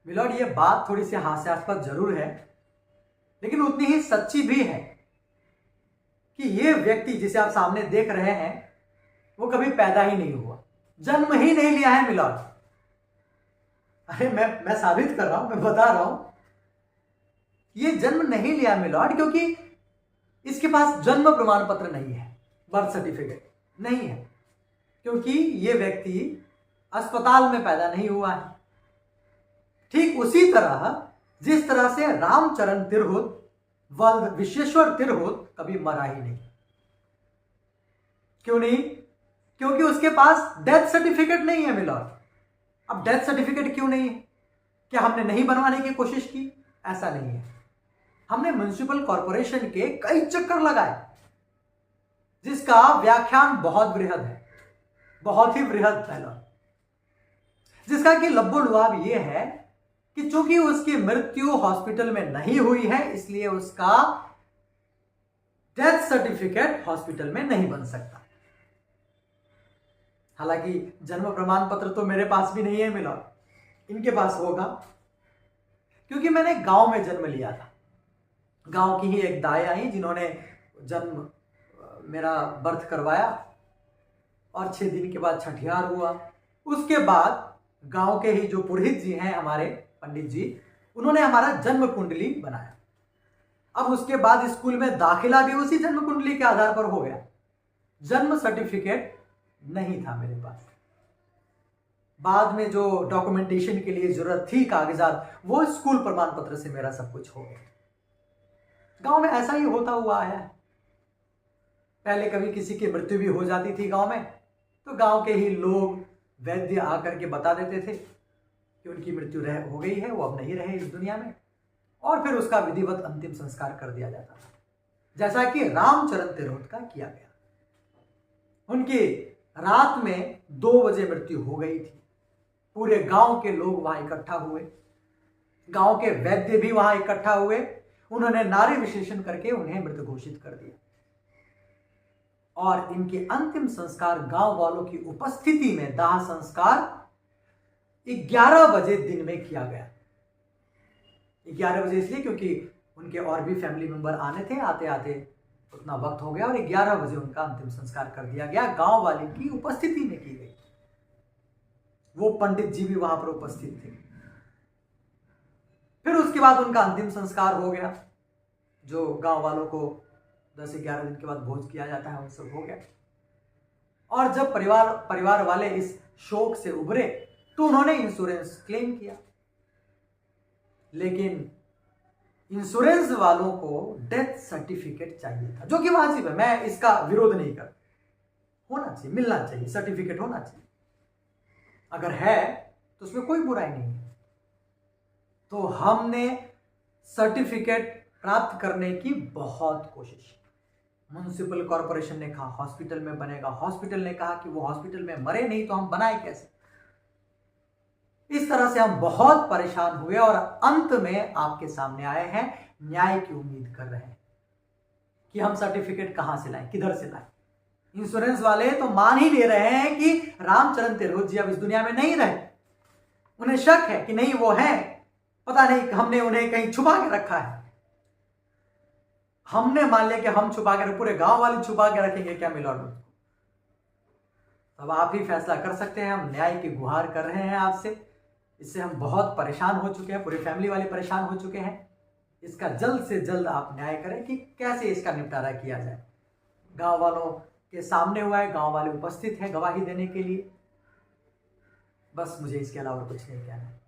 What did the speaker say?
Milord, ये बात थोड़ी सी हास्यास्पद जरूर है, लेकिन उतनी ही सच्ची भी है कि ये व्यक्ति जिसे आप सामने देख रहे हैं वो कभी पैदा ही नहीं हुआ, जन्म ही नहीं लिया है मिलॉर्ड। अरे मैं साबित कर रहा हूं, मैं बता रहा हूं, ये जन्म नहीं लिया मिलॉर्ड, क्योंकि इसके पास जन्म प्रमाण पत्र नहीं है, बर्थ सर्टिफिकेट नहीं है, क्योंकि ये व्यक्ति अस्पताल में पैदा नहीं हुआ है। ठीक उसी तरह जिस तरह से रामचरण तिरहुत वल्द विश्वेश्वर तिरहुत कभी मरा ही नहीं। क्यों नहीं? क्योंकि उसके पास डेथ सर्टिफिकेट नहीं है मिलॉर्ड। अब डेथ सर्टिफिकेट क्यों नहीं है? क्या हमने नहीं बनवाने की कोशिश की? ऐसा नहीं है। हमने म्युनिसिपल कॉर्पोरेशन के कई चक्कर लगाए, जिसका व्याख्यान बहुत बृहद है, बहुत ही बृहद मिलॉर्ड, जिसका कि लब्बो-लुआब यह है कि चूंकि उसकी मृत्यु हॉस्पिटल में नहीं हुई है, इसलिए उसका डेथ सर्टिफिकेट हॉस्पिटल में नहीं बन सकता। हालांकि जन्म प्रमाण पत्र तो मेरे पास भी नहीं है मिलॉर्ड, इनके पास होगा, क्योंकि मैंने गांव में जन्म लिया था। गांव की ही एक दाई आई जिन्होंने जन्म मेरा बर्थ करवाया और 6 दिन के बाद छठियार हुआ। उसके बाद गांव के ही जो पुरोहित जी हैं हमारे पंडित जी, उन्होंने हमारा जन्म कुंडली बनाया। अब उसके बाद स्कूल में दाखिला भी उसी जन्म कुंडली के आधार पर हो गया। जन्म सर्टिफिकेट नहीं था मेरे पास। बाद में जो डॉक्यूमेंटेशन के लिए जरूरत थी कागजात, वो स्कूल प्रमाण पत्र से मेरा सब कुछ हो गया। गांव में ऐसा ही होता हुआ है। पहले कभी किसी की मृत्यु भी हो जाती थी गांव में, तो गांव के ही लोग वैद्य आकर के बता देते थे कि उनकी मृत्यु हो गई है, वो अब नहीं रहे इस दुनिया में, और फिर उसका विधिवत अंतिम संस्कार कर दिया जाता था, जैसा कि रामचरण तिरहुत का किया गया। उनकी रात में 2 बजे मृत्यु हो गई थी। पूरे गांव के लोग वहां इकट्ठा हुए, गांव के वैद्य भी वहां इकट्ठा हुए। उन्होंने नारी विशेषण करके उन्हें मृत घोषित कर दिया और इनके अंतिम संस्कार गांव वालों की उपस्थिति में, दाह संस्कार 11 बजे दिन में किया गया। 11 बजे इसलिए क्योंकि उनके और भी फैमिली मेंबर आने थे, आते आते उतना वक्त हो गया और 11 बजे उनका अंतिम संस्कार कर दिया गया, गांव वाले की उपस्थिति में की गई। वो पंडित जी भी वहां पर उपस्थित थे। फिर उसके बाद उनका अंतिम संस्कार हो गया, जो गांव वालों को 10-11 दिन के बाद भोज किया जाता है, वो सब हो गया। और जब परिवार वाले इस शोक से उभरे तो उन्होंने इंश्योरेंस क्लेम किया, लेकिन इंश्योरेंस वालों को डेथ सर्टिफिकेट चाहिए था, जो कि वाजिब है, मैं इसका विरोध नहीं कर, होना चाहिए, मिलना चाहिए, सर्टिफिकेट होना चाहिए। अगर है तो उसमें कोई बुराई नहीं है। तो हमने सर्टिफिकेट प्राप्त करने की बहुत कोशिश की। म्युनिसिपल कॉर्पोरेशन ने कहा हॉस्पिटल में बनेगा, हॉस्पिटल ने कहा कि वो हॉस्पिटल में मरे नहीं तो हम बनाए कैसे। इस तरह से हम बहुत परेशान हुए और अंत में आपके सामने आए हैं, न्याय की उम्मीद कर रहे हैं कि हम सर्टिफिकेट कहां से लाएं, किधर से लाएं। इंश्योरेंस वाले तो मान ही ले रहे हैं कि रामचरण तिरहुत जी अब इस दुनिया में नहीं रहे। उन्हें शक है कि नहीं वो है, पता नहीं हमने उन्हें कहीं छुपा के रखा है। हमने मान लिया कि हम छुपा के, पूरे गांव वाले छुपा के रखेंगे क्या मिलॉर्ड? अब आप ही फैसला कर सकते हैं। हम न्याय की गुहार कर रहे हैं आपसे। इससे हम बहुत परेशान हो चुके हैं, पूरे फैमिली वाले परेशान हो चुके हैं। इसका जल्द से जल्द आप न्याय करें कि कैसे इसका निपटारा किया जाए। गांव वालों के सामने हुआ है, गांव वाले उपस्थित हैं गवाही देने के लिए। बस मुझे इसके अलावा कुछ नहीं कहना है।